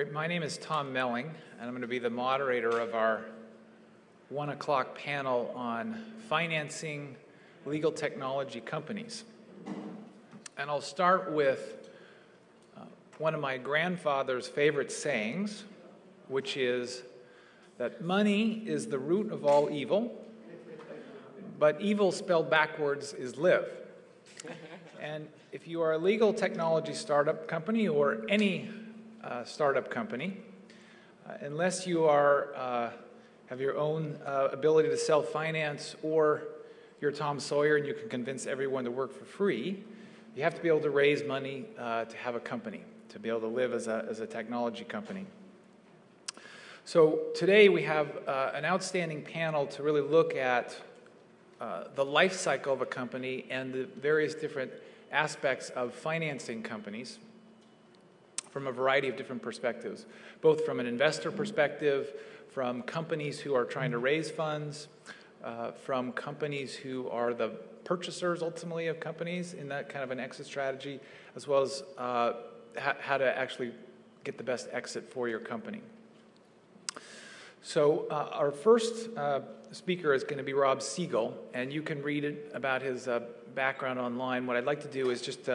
Great. My name is Tom Melling, and I'm going to be the moderator of our 1 o'clock panel on financing legal technology companies. And I'll start with one of my grandfather's favorite sayings, which is that money is the root of all evil, but evil spelled backwards is live. And if you are a legal technology startup company or any startup company, unless you are have your own ability to self-finance, or you're Tom Sawyer and you can convince everyone to work for free, you have to be able to raise money to have a company, to be able to live as a technology company. So today we have an outstanding panel to really look at the life cycle of a company and the various different aspects of financing companies from a variety of different perspectives, both from an investor perspective, from companies who are trying to raise funds, from companies who are the purchasers ultimately of companies in that kind of an exit strategy, as well as how to actually get the best exit for your company. So our first speaker is going to be Rob Siegel, and you can read about his background online. What I'd like to do is just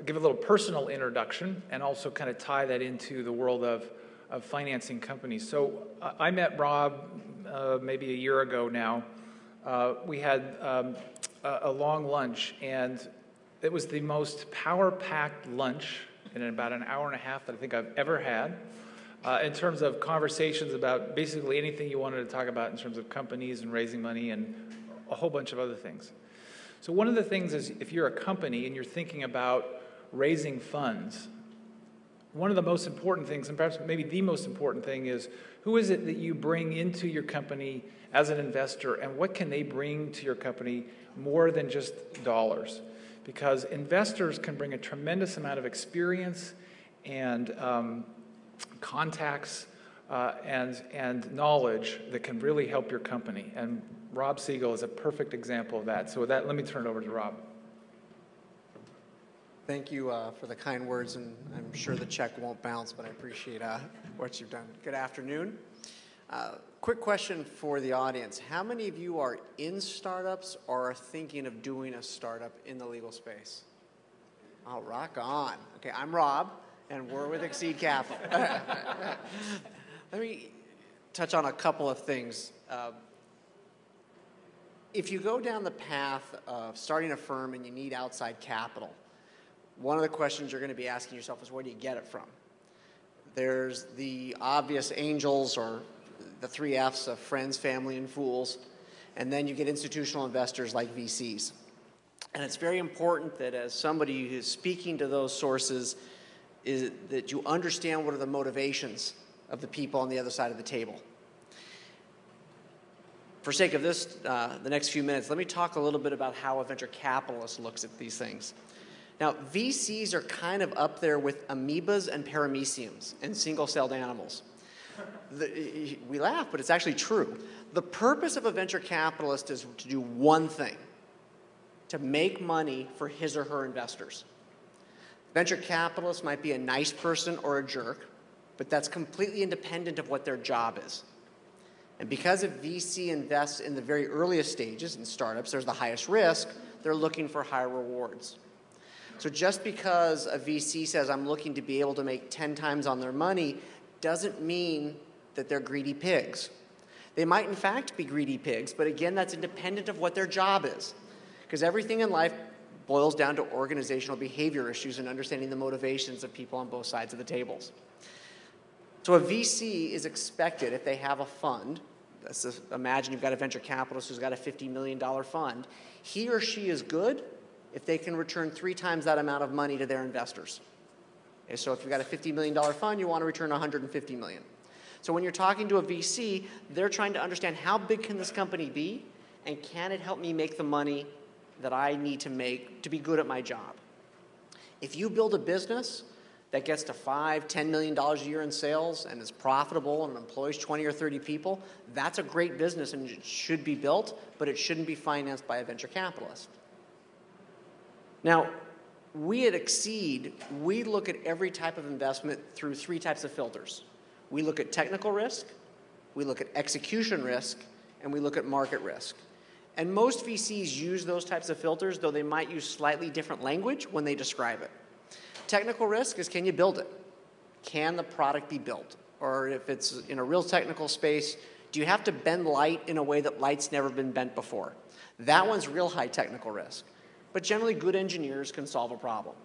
give a little personal introduction and also kind of tie that into the world of financing companies. So I met Rob maybe a year ago now. We had a long lunch, and it was the most power-packed lunch in about an hour and a half that I think I've ever had, in terms of conversations about basically anything you wanted to talk about in terms of companies and raising money and a whole bunch of other things. So one of the things is, if you're a company and you're thinking about raising funds, one of the most important things, and perhaps maybe the most important thing, is who is it that you bring into your company as an investor, and what can they bring to your company more than just dollars? Because investors can bring a tremendous amount of experience and contacts and knowledge that can really help your company. And Rob Siegel is a perfect example of that. So with that, let me turn it over to Rob. Thank you for the kind words, and I'm sure the check won't bounce, but I appreciate what you've done. Good afternoon. Quick question for the audience. How many of you are in startups or are thinking of doing a startup in the legal space? Oh, rock on. Okay, I'm Rob, and we're with Exceed Capital. Let me touch on a couple of things. If you go down the path of starting a firm and you need outside capital, one of the questions you're going to be asking yourself is, where do you get it from? There's the obvious angels, or the 3 F's of friends, family, and fools, and then you get institutional investors like VCs. And it's very important that as somebody who's speaking to those sources, is that you understand what are the motivations of the people on the other side of the table. For sake of this, the next few minutes, let me talk a little bit about how a venture capitalist looks at these things. Now, VCs are kind of up there with amoebas and parameciums and single-celled animals. We laugh, but it's actually true. The purpose of a venture capitalist is to do one thing: to make money for his or her investors. Venture capitalists might be a nice person or a jerk, but that's completely independent of what their job is. And because a VC invests in the very earliest stages in startups, there's the highest risk, they're looking for higher rewards. So just because a VC says, I'm looking to be able to make 10 times on their money, doesn't mean that they're greedy pigs. They might in fact be greedy pigs, but again, that's independent of what their job is. Because everything in life boils down to organizational behavior issues and understanding the motivations of people on both sides of the tables. So a VC is expected, if they have a fund, imagine you've got a venture capitalist who's got a $50 million fund, he or she is good if they can return 3 times that amount of money to their investors. Okay, so if you've got a $50 million fund, you want to return $150 million. So when you're talking to a VC, they're trying to understand, how big can this company be, and can it help me make the money that I need to make to be good at my job? If you build a business that gets to $5, $10 million a year in sales and is profitable and employs 20 or 30 people, that's a great business and it should be built, but it shouldn't be financed by a venture capitalist. Now, we at Exceed, we look at every type of investment through 3 types of filters. We look at technical risk, we look at execution risk, and we look at market risk. And most VCs use those types of filters, though they might use slightly different language when they describe it. Technical risk is, can you build it? Can the product be built? Or if it's in a real technical space, do you have to bend light in a way that light's never been bent before? That one's real high technical risk. But generally, good engineers can solve a problem.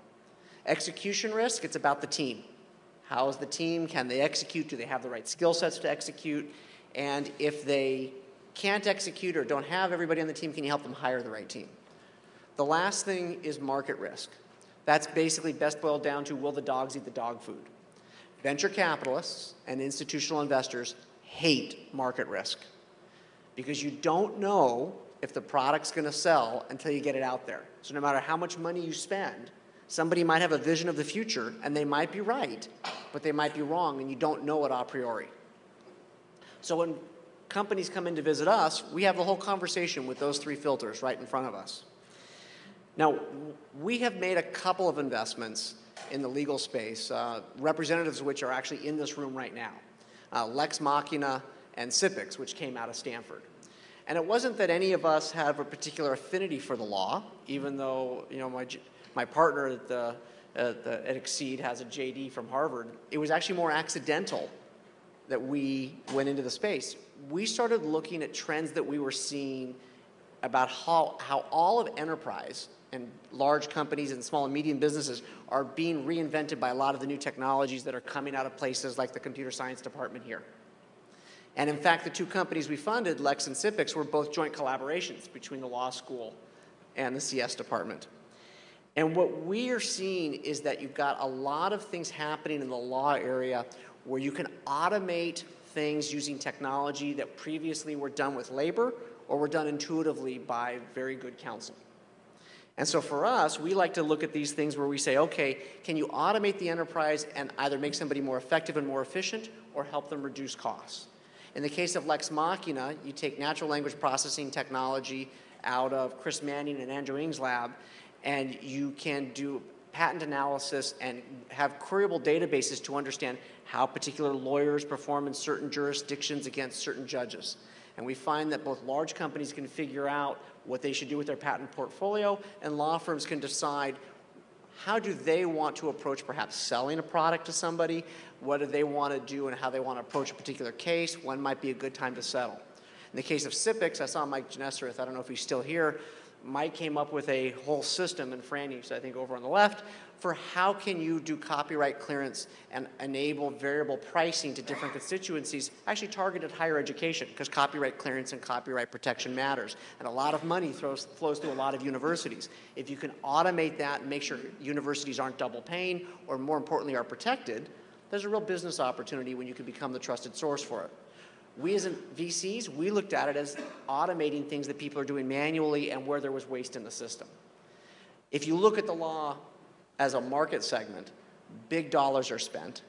Execution risk, it's about the team. How is the team? Can they execute? Do they have the right skill sets to execute? And if they can't execute or don't have everybody on the team, can you help them hire the right team? The last thing is market risk. That's basically best boiled down to, will the dogs eat the dog food? Venture capitalists and institutional investors hate market risk because you don't know if the product's going to sell until you get it out there. So no matter how much money you spend, somebody might have a vision of the future, and they might be right, but they might be wrong, and you don't know it a priori. So when companies come in to visit us, we have the whole conversation with those 3 filters right in front of us. Now, we have made a couple of investments in the legal space, representatives of which are actually in this room right now. Lex Machina and Cipics, which came out of Stanford. And it wasn't that any of us have a particular affinity for the law, even though my partner at Exceed has a JD from Harvard. It was actually more accidental that we went into the space. We started looking at trends that we were seeing about how all of enterprise and large companies and small and medium businesses are being reinvented by a lot of the new technologies that are coming out of places like the computer science department here. And in fact, the 2 companies we funded, Lex and Cipics, were both joint collaborations between the law school and the CS department. And what we are seeing is that you've got a lot of things happening in the law area where you can automate things using technology that previously were done with labor or were done intuitively by very good counsel. And so for us, we like to look at these things where we say, okay, can you automate the enterprise and either make somebody more effective and more efficient or help them reduce costs? In the case of Lex Machina, you take natural language processing technology out of Chris Manning and Andrew Ng's lab, and you can do patent analysis and have queryable databases to understand how particular lawyers perform in certain jurisdictions against certain judges. And we find that both large companies can figure out what they should do with their patent portfolio, and law firms can decide how do they want to approach perhaps selling a product to somebody, what do they want to do and how they want to approach a particular case, when might be a good time to settle. In the case of Cipics, I saw Mike Genesareth, I don't know if he's still here. Mike came up with a whole system, and Franny's, I think, over on the left, for how can you do copyright clearance and enable variable pricing to different constituencies, actually targeted higher education, because copyright clearance and copyright protection matters. And a lot of money flows through a lot of universities. If you can automate that and make sure universities aren't double paying, or more importantly, are protected, there's a real business opportunity when you can become the trusted source for it. We as VCs, we looked at it as automating things that people are doing manually and where there was waste in the system. If you look at the law as a market segment, big dollars are spent,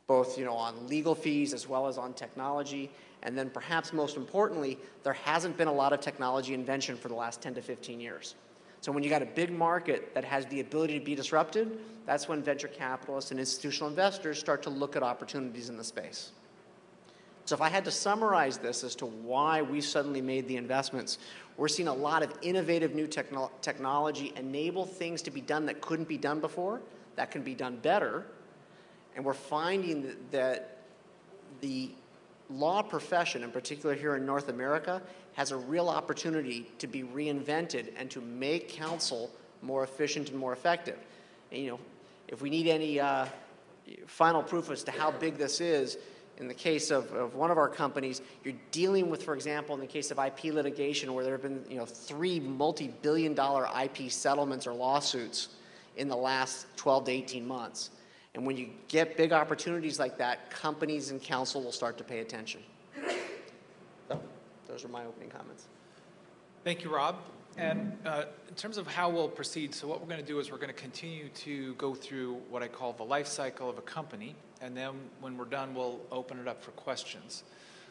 both on legal fees as well as on technology, and then perhaps most importantly, there hasn't been a lot of technology invention for the last 10 to 15 years. So when you got a big market that has the ability to be disrupted, that's when venture capitalists and institutional investors start to look at opportunities in the space. So if I had to summarize this as to why we suddenly made the investments, we're seeing a lot of innovative new technology enable things to be done that couldn't be done before, that can be done better, and we're finding that the law profession, in particular here in North America, has a real opportunity to be reinvented and to make counsel more efficient and more effective. And, if we need any final proof as to how big this is, in the case of one of our companies, you're dealing with, for example, in the case of IP litigation, where there have been 3 multi-billion-dollar IP settlements or lawsuits in the last 12 to 18 months. And when you get big opportunities like that, companies and counsel will start to pay attention. So, those are my opening comments. Thank you, Rob. And in terms of how we'll proceed, so what we're going to do is we're going to continue to go through what I call the life cycle of a company, and then when we're done, we'll open it up for questions.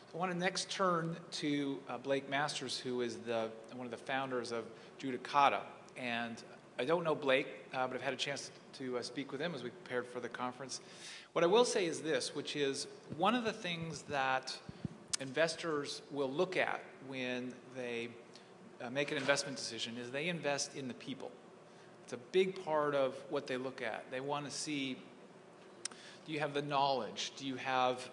So I want to next turn to Blake Masters, who is one of the founders of Judicata. And I don't know Blake, but I've had a chance to speak with him as we prepared for the conference. What I will say is this, which is one of the things that investors will look at when they make an investment decision is they invest in the people. It's a big part of what they look at. They want to see, do you have the knowledge? Do you have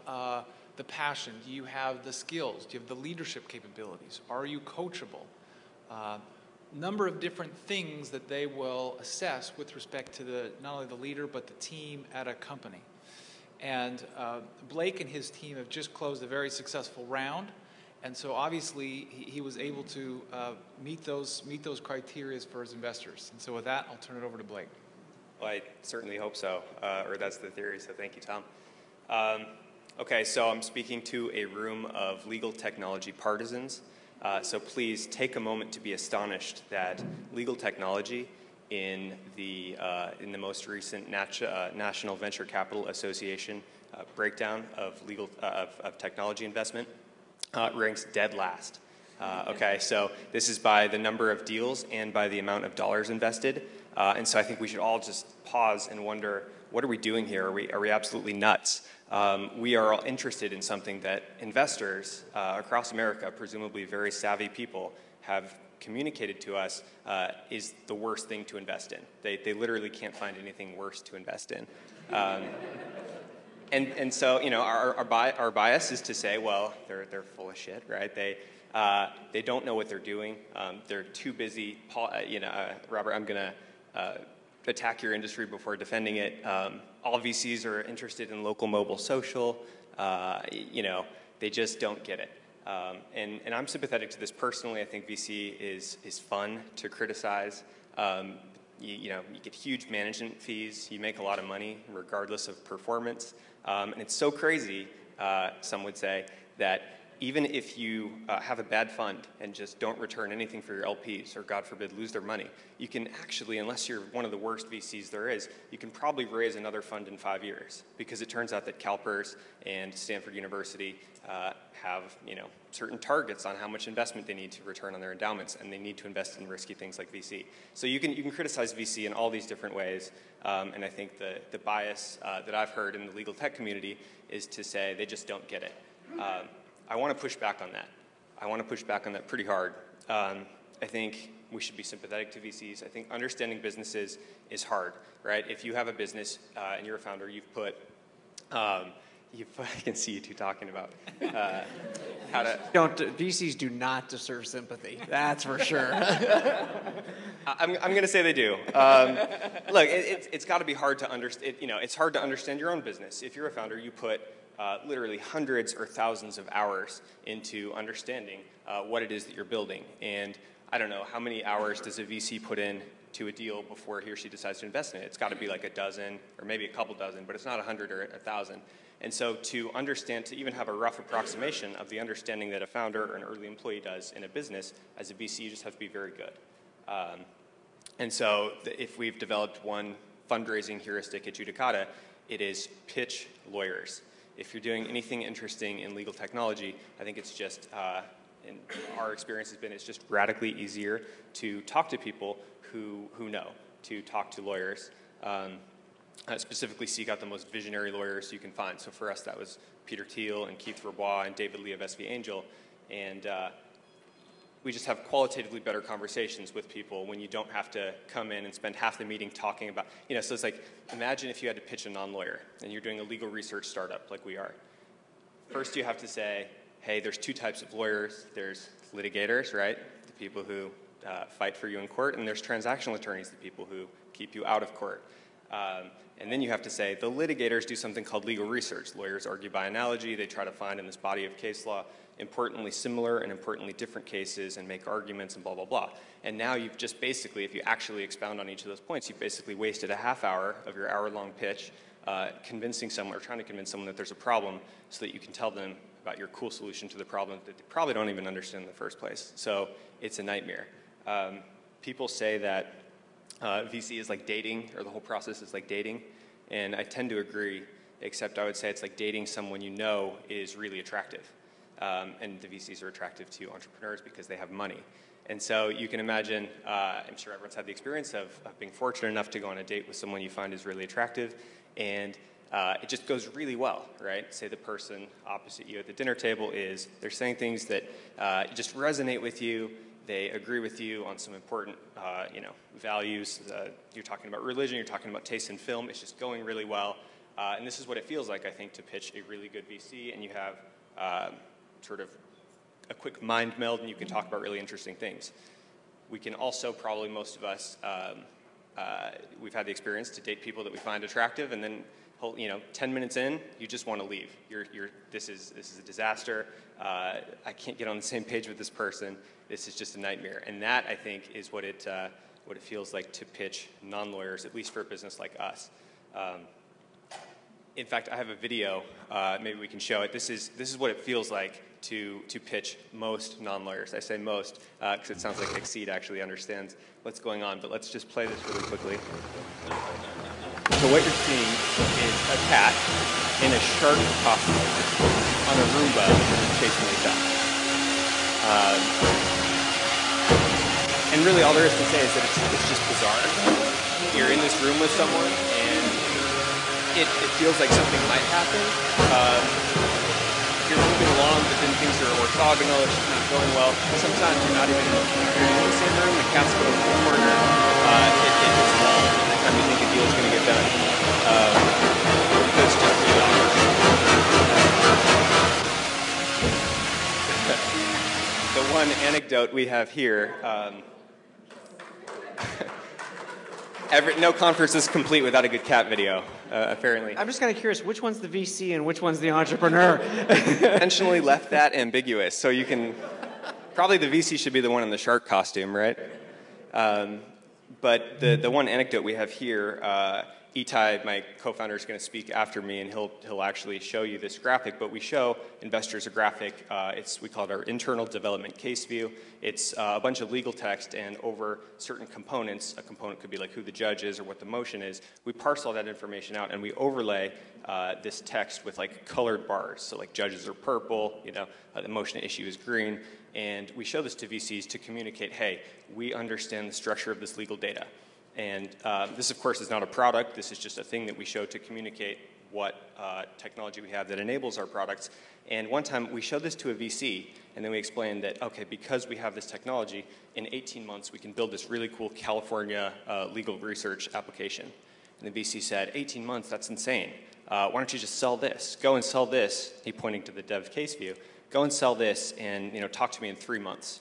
the passion? Do you have the skills? Do you have the leadership capabilities? Are you coachable? Number of different things that they will assess with respect to not only the leader but the team at a company. And Blake and his team have just closed a very successful round, and so obviously he was able to meet those criteria for his investors. And so with that, I'll turn it over to Blake. Well, I certainly hope so, or that's the theory, so thank you, Tom. Okay, so I'm speaking to a room of legal technology partisans, so please take a moment to be astonished that legal technology in the most recent National Venture Capital Association breakdown of technology investment ranks dead last. Okay, so this is by the number of deals and by the amount of dollars invested. And so I think we should all just pause and wonder, what are we doing here? Are we absolutely nuts? We are all interested in something that investors across America, presumably very savvy people, have communicated to us is the worst thing to invest in. They literally can't find anything worse to invest in. And so, you know, our bias is to say, well, they're full of shit, right? They don't know what they're doing. They're too busy. Robert, I'm going to attack your industry before defending it. All VCs are interested in local mobile social. You know, they just don't get it. And I'm sympathetic to this personally. I think VC is fun to criticize. You know, you get huge management fees. You make a lot of money regardless of performance. And it's so crazy, some would say, that even if you have a bad fund and just don't return anything for your LPs, or God forbid lose their money, you can actually, unless you're one of the worst VCs there is, you can probably raise another fund in 5 years, because it turns out that CalPERS and Stanford University have, you know, certain targets on how much investment they need to return on their endowments, and they need to invest in risky things like VC. So you can criticize VC in all these different ways, and I think the bias that I've heard in the legal tech community is to say they just don't get it. I want to push back on that. I want to push back on that pretty hard. I think we should be sympathetic to VCs. I think understanding businesses is hard, right? If you have a business and you're a founder, you've put, I can see you two talking about how to... VCs do not deserve sympathy, that's for sure. I'm going to say they do. Look, it's got to be hard to understand. You know, it's hard to understand your own business. If you're a founder, you put literally hundreds or thousands of hours into understanding what it is that you're building. And I don't know, how many hours does a VC put in to a deal before he or she decides to invest in it? It's got to be like a dozen or maybe a couple dozen, but it's not 100 or 1,000. And so to understand, to even have a rough approximation of the understanding that a founder or an early employee does in a business, as a VC, you just have to be very good. And so if we've developed one fundraising heuristic at Judicata, it is pitch lawyers. If you're doing anything interesting in legal technology, I think it's just, in our experience has been, it's just radically easier to talk to people who know, to talk to lawyers. Specifically seek out the most visionary lawyers you can find. So for us, that was Peter Thiel and Keith Rabois and David Lee of SV Angel. And we just have qualitatively better conversations with people when you don't have to come in and spend half the meeting talking about, you know, so it's like, imagine if you had to pitch a non-lawyer and you're doing a legal research startup like we are. First you have to say, hey, there's two types of lawyers. There's litigators, right? The people who fight for you in court, and there's transactional attorneys, the people who keep you out of court. And then you have to say, the litigators do something called legal research. Lawyers argue by analogy. They try to find in this body of case law importantly similar and importantly different cases and make arguments and blah, blah, blah. And now you've just basically, if you actually expound on each of those points, you've basically wasted a half hour of your hour-long pitch convincing someone or trying to convince someone that there's a problem so that you can tell them about your cool solution to the problem that they probably don't even understand in the first place. So it's a nightmare. People say that VC is like dating, or the whole process is like dating, and I tend to agree, except I would say it's like dating someone you know is really attractive. and the VCs are attractive to entrepreneurs because they have money. And so you can imagine, I'm sure everyone's had the experience of being fortunate enough to go on a date with someone you find is really attractive, and it just goes really well, right? Say the person opposite you at the dinner table they're saying things that just resonate with you. They agree with you on some important, values. You're talking about religion, you're talking about taste in film. It's just going really well. And this is what it feels like, I think, to pitch a really good VC, and you have sort of a quick mind meld, and you can talk about really interesting things. We can also, probably most of us, we've had the experience to date people that we find attractive, and then 10 minutes in, you just want to leave. This is a disaster. I can't get on the same page with this person. This is just a nightmare. And that, I think, is what it feels like to pitch non-lawyers, at least for a business like us. In fact, I have a video. Maybe we can show it. This is what it feels like to pitch most non-lawyers. I say most because it sounds like Exceed actually understands what's going on. But let's just play this really quickly. So what you're seeing is a cat in a shark costume on a Roomba chasing a duck. And really all there is to say is that it's just bizarre. You're in this room with someone and it feels like something might happen. You're moving along, but then things are orthogonal, it's just not going well. Sometimes you're not even in the same room, the cat's going to the corner, it's small. Every time you think a deal is going to get done. It's just really awkward. The one anecdote we have here, no conference is complete without a good cat video, apparently. I'm just kind of curious, which one's the VC and which one's the entrepreneur? Intentionally left that ambiguous, so you can, probably the VC should be the one in the shark costume, right? But the one anecdote we have here, Itai, my co-founder, is going to speak after me, and he'll actually show you this graphic. But we show investors a graphic. We call it our internal development case view. It's a bunch of legal text, and over certain components, a component could be like who the judge is or what the motion is. We parse all that information out, and we overlay this text with like colored bars. So like judges are purple, the motion at issue is green, and we show this to VCs to communicate, hey, we understand the structure of this legal data. And this, of course, is not a product. This is just a thing that we show to communicate what technology we have that enables our products. And one time, we showed this to a VC, and then we explained that, okay, because we have this technology, in 18 months, we can build this really cool California legal research application. And the VC said, 18 months, that's insane. Why don't you just sell this? Go and sell this. He pointing to the dev case view. Go and sell this, and talk to me in 3 months.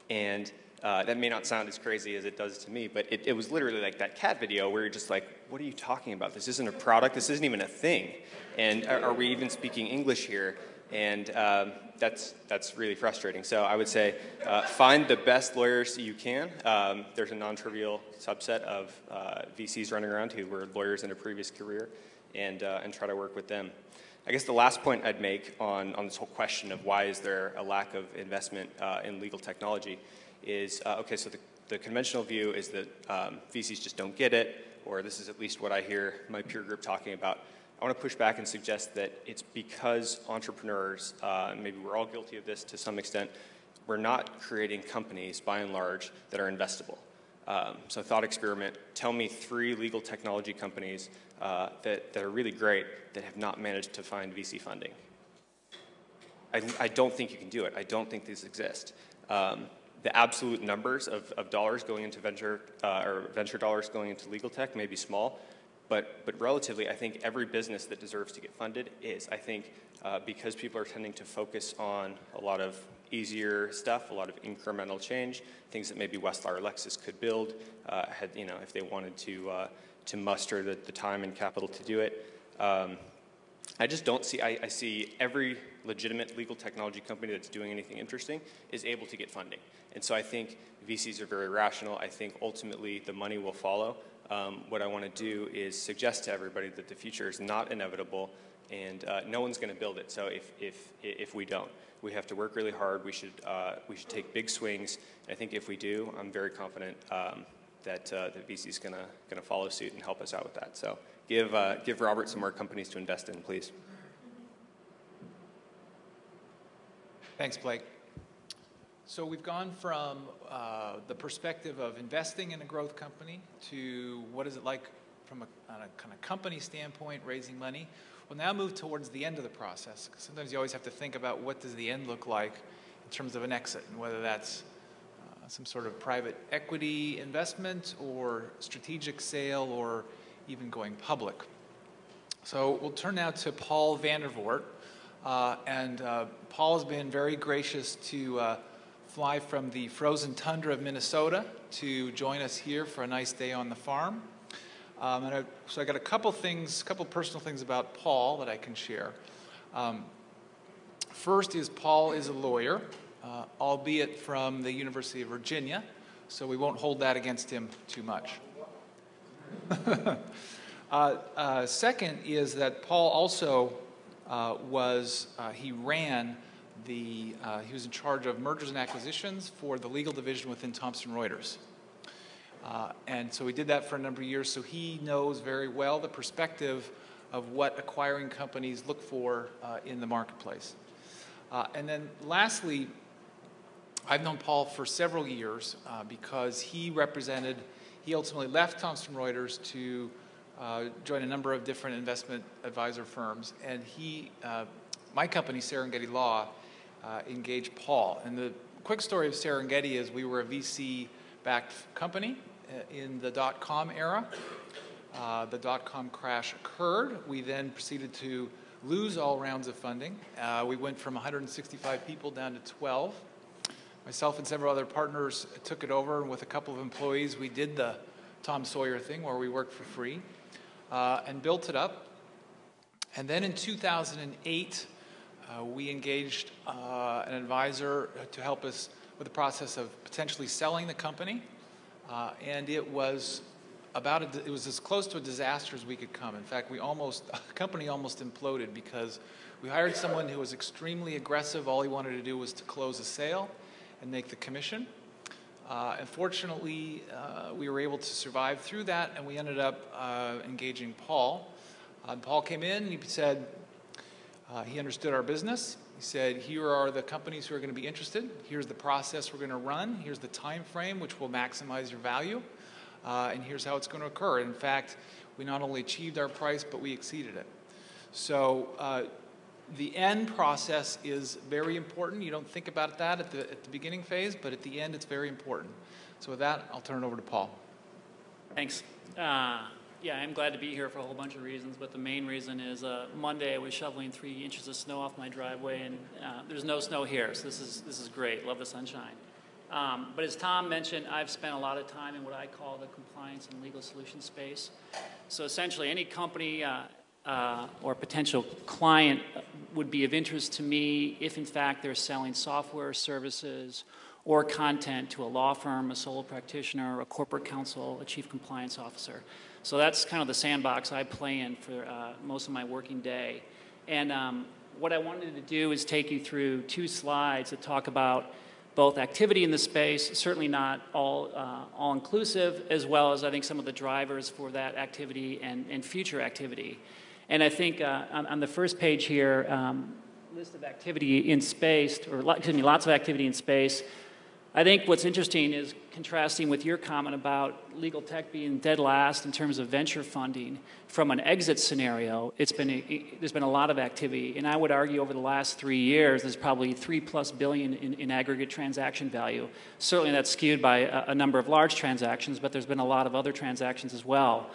And that may not sound as crazy as it does to me, but it was literally like that cat video where you're just like, what are you talking about? This isn't a product. This isn't even a thing. And are we even speaking English here? And that's really frustrating. So I would say find the best lawyers you can. There's a non-trivial subset of VCs running around who were lawyers in a previous career, and try to work with them. I guess the last point I'd make on this whole question of why is there a lack of investment in legal technology is, okay, so the conventional view is that VCs just don't get it, or this is at least what I hear my peer group talking about. I want to push back and suggest that it's because entrepreneurs, maybe we're all guilty of this to some extent, we're not creating companies, by and large, that are investable. So thought experiment, tell me 3 legal technology companies that are really great that have not managed to find VC funding. I don't think you can do it. I don't think these exist. The absolute numbers of dollars going into venture, or venture dollars going into legal tech may be small, but relatively, I think every business that deserves to get funded is. I think because people are tending to focus on a lot of easier stuff, a lot of incremental change, things that maybe Westlaw or Lexis could build, if they wanted to muster the time and capital to do it. I just don't see, I see every legitimate legal technology company that's doing anything interesting is able to get funding. And so I think VCs are very rational. I think ultimately the money will follow. What I want to do is suggest to everybody that the future is not inevitable, and no one's going to build it. So if we don't, we have to work really hard. We should take big swings. And I think if we do, I'm very confident that the VC is going to follow suit and help us out with that. So give Robert some more companies to invest in, please. Thanks, Blake. So we've gone from the perspective of investing in a growth company to what is it like from on a kind of company standpoint, raising money. We'll now move towards the end of the process. Sometimes you always have to think about what does the end look like in terms of an exit, and whether that's some sort of private equity investment or strategic sale or even going public. So we'll turn now to Paul Vandervoort. Paul has been very gracious to fly from the frozen tundra of Minnesota to join us here for a nice day on the farm. So I got a couple personal things about Paul that I can share. First is Paul is a lawyer, albeit from the University of Virginia, so we won't hold that against him too much. Second is that Paul also he was in charge of mergers and acquisitions for the legal division within Thomson Reuters. And so he did that for a number of years, so he knows very well the perspective of what acquiring companies look for in the marketplace. And then lastly, I've known Paul for several years because he ultimately left Thomson Reuters to join a number of different investment advisor firms, and my company, Serengeti Law, engaged Paul. And the quick story of Serengeti is we were a VC-backed company in the dot-com era. The dot-com crash occurred. We then proceeded to lose all rounds of funding. We went from 165 people down to 12. Myself and several other partners took it over, and with a couple of employees, we did the Tom Sawyer thing where we worked for free and built it up. And then in 2008, we engaged an advisor to help us with the process of potentially selling the company. And it was as close to a disaster as we could come. In fact, the company almost imploded because we hired someone who was extremely aggressive. All he wanted to do was to close a sale and make the commission. Unfortunately, we were able to survive through that, and we ended up engaging Paul. Paul came in and he said he understood our business. He said, here are the companies who are going to be interested. Here's the process we're going to run. Here's the time frame which will maximize your value. And here's how it's going to occur. In fact, we not only achieved our price, but we exceeded it. So the end process is very important. You don't think about that at the beginning phase, but at the end it's very important. So with that, I'll turn it over to Paul. Thanks. Yeah, I'm glad to be here for a whole bunch of reasons, but the main reason is Monday I was shoveling 3 inches of snow off my driveway, and there's no snow here, so this is great. Love the sunshine. But as Tom mentioned, I've spent a lot of time in what I call the compliance and legal solution space. So essentially, any company or potential client would be of interest to me if, in fact, they're selling software, services, or content to a law firm, a solo practitioner, a corporate counsel, a chief compliance officer. So that's kind of the sandbox I play in for most of my working day. And what I wanted to do is take you through 2 slides that talk about both activity in the space, certainly not all-inclusive, as well as I think some of the drivers for that activity and future activity. And I think on the first page here, list of activity in space, lots of activity in space. I think what's interesting is contrasting with your comment about legal tech being dead last in terms of venture funding. From an exit scenario, there's been a lot of activity, and I would argue over the last 3 years, there's probably $3+ billion in aggregate transaction value. Certainly that's skewed by a number of large transactions, but there's been a lot of other transactions as well.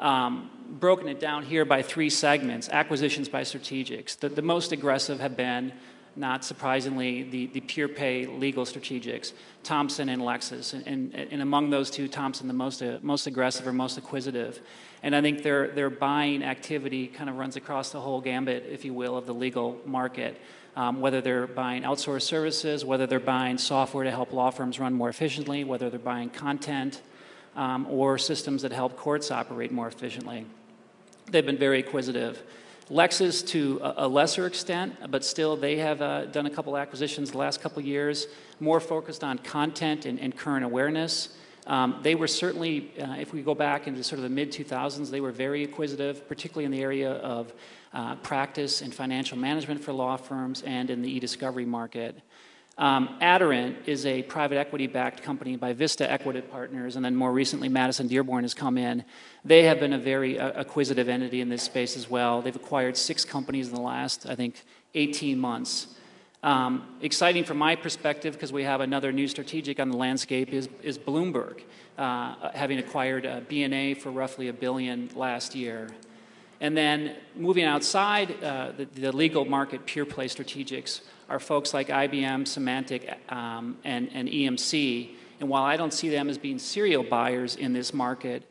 Broken it down here by 3 segments: acquisitions by strategics. The most aggressive have been, not surprisingly, the pure pay legal strategics, Thomson and Lexis, and among those 2, Thomson the most aggressive or most acquisitive. And I think their buying activity kind of runs across the whole gambit, if you will, of the legal market. Whether they're buying outsourced services, whether they're buying software to help law firms run more efficiently, whether they're buying content, or systems that help courts operate more efficiently. They've been very acquisitive. Lexis to a lesser extent, but still they have done a couple acquisitions the last couple years, more focused on content and current awareness. They were certainly, if we go back into sort of the mid-2000s, they were very acquisitive, particularly in the area of practice in financial management for law firms and in the Ediscovery market. Aderant is a private equity-backed company by Vista Equity Partners, and then more recently Madison Dearborn has come in. They have been a very acquisitive entity in this space as well. They've acquired 6 companies in the last, I think, 18 months. Exciting from my perspective, because we have another new strategic on the landscape, is Bloomberg, having acquired B&A for roughly $1 billion last year. And then moving outside the legal market pure play strategics are folks like IBM, Symantec, and EMC. And while I don't see them as being serial buyers in this market,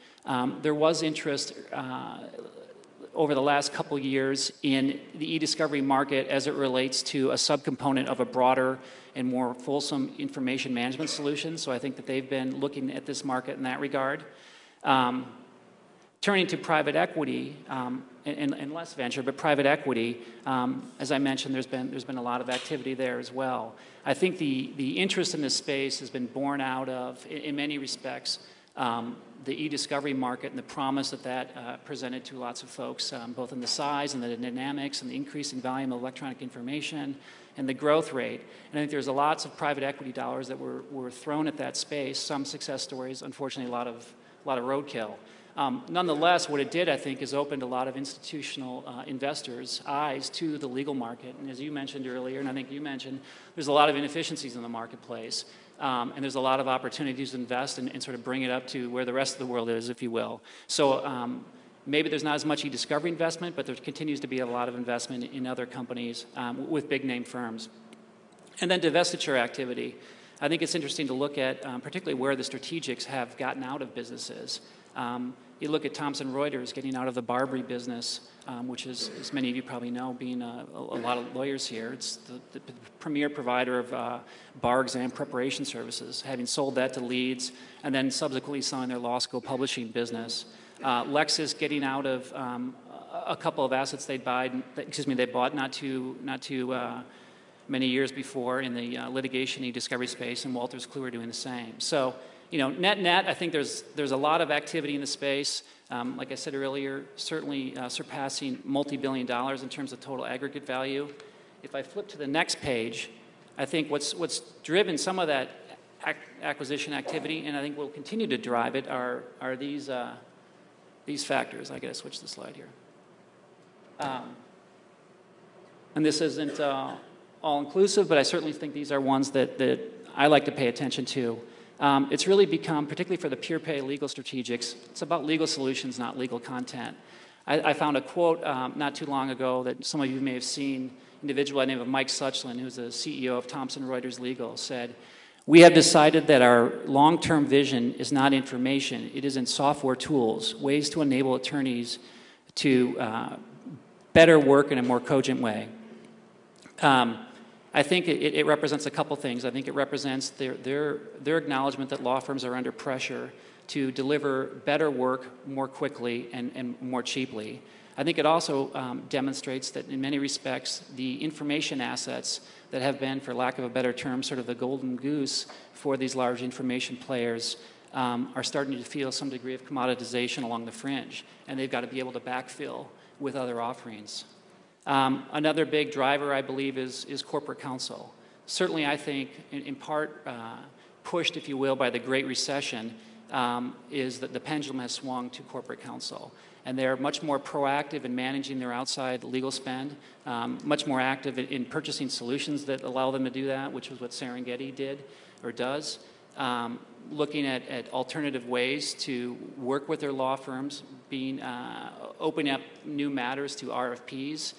there was interest over the last couple years in the e-discovery market as it relates to a subcomponent of a broader and more fulsome information management solution. So I think that they've been looking at this market in that regard. Turning to private equity, and less venture, but private equity, as I mentioned, there's been a lot of activity there as well. I think the interest in this space has been born out of, in many respects, the e-discovery market and the promise that presented to lots of folks, both in the size and the dynamics and the increasing volume of electronic information and the growth rate. And I think there's lots of private equity dollars that were thrown at that space, some success stories, unfortunately a lot of roadkill. Nonetheless, what it did, I think, is opened a lot of institutional investors' eyes to the legal market. And as you mentioned earlier, and I think you mentioned, there's a lot of inefficiencies in the marketplace. And there's a lot of opportunities to invest and sort of bring it up to where the rest of the world is, if you will. So maybe there's not as much e-discovery investment, but there continues to be a lot of investment in other companies with big-name firms. And then divestiture activity. I think it's interesting to look at particularly where the strategics have gotten out of businesses. You look at Thomson Reuters getting out of the Barbary business, which is, as many of you probably know, being a lot of lawyers here. It's the premier provider of bar exam preparation services, having sold that to Leeds, and then subsequently selling their law school publishing business. Lexis getting out of a couple of assets they bought not too many years before in the litigation e-discovery space, and Wolters Kluwer doing the same. So, you know, net, I think there's a lot of activity in the space. Like I said earlier, certainly surpassing multi-billion dollars in terms of total aggregate value. If I flip to the next page, I think what's driven some of that acquisition activity, and I think will continue to drive it, are these factors. I got to switch the slide here. And this isn't all-inclusive, but I certainly think these are ones that I like to pay attention to. It's really become, particularly for the pure pay legal strategics, it's about legal solutions, not legal content. I found a quote not too long ago that some of you may have seen. An individual by the name of Mike Suchlin, who's the CEO of Thomson Reuters Legal, said, "We have decided that our long-term vision is not information, it is in software tools, ways to enable attorneys to better work in a more cogent way." I think it represents a couple things. I think it represents their acknowledgement that law firms are under pressure to deliver better work more quickly and more cheaply. I think it also demonstrates that in many respects the information assets that have been, for lack of a better term, sort of the golden goose for these large information players are starting to feel some degree of commoditization along the fringe, and they've got to be able to backfill with other offerings. Another big driver, I believe, is corporate counsel. Certainly, I think, in part pushed, if you will, by the Great Recession, is that the pendulum has swung to corporate counsel. And they're much more proactive in managing their outside legal spend, much more active in purchasing solutions that allow them to do that, which is what Serengeti did or does. Looking at alternative ways to work with their law firms, opening up new matters to RFPs,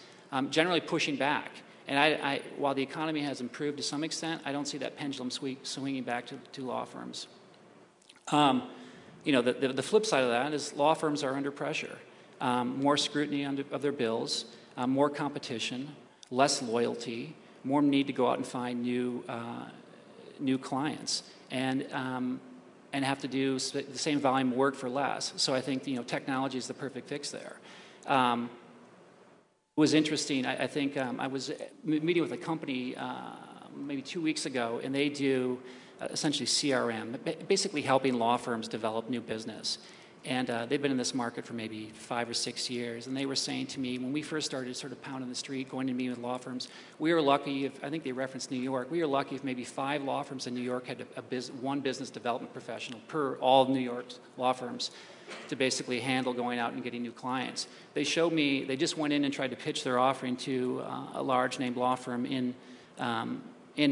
generally pushing back. And while the economy has improved to some extent, I don't see that pendulum swinging back to law firms. You know, the flip side of that is law firms are under pressure. More scrutiny of their bills, more competition, less loyalty, more need to go out and find new clients, and have to do the same volume of work for less. So I think, you know, technology is the perfect fix there. It was interesting. I think I was meeting with a company maybe 2 weeks ago, and they do essentially CRM, basically helping law firms develop new business. And they've been in this market for maybe 5 or 6 years. And they were saying to me, when we first started sort of pounding the street, going to meet with law firms, we were lucky if, I think they referenced New York, we were lucky if maybe 5 law firms in New York had one business development professional per all New York's law firms to basically handle going out and getting new clients. They showed me, they just went in and tried to pitch their offering to a large named law firm in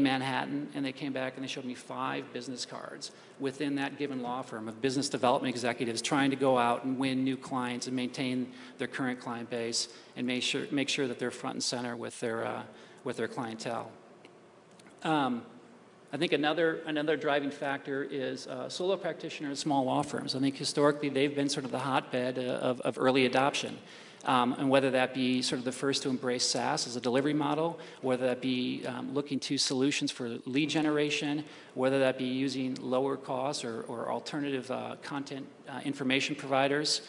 Manhattan, and they came back and they showed me 5 business cards within that given law firm of business development executives trying to go out and win new clients and maintain their current client base and make sure that they're front and center with their clientele. I think another driving factor is solo practitioners, small law firms. I think historically they've been sort of the hotbed of early adoption. And whether that be sort of the first to embrace SaaS as a delivery model, whether that be looking to solutions for lead generation, whether that be using lower cost or alternative content information providers.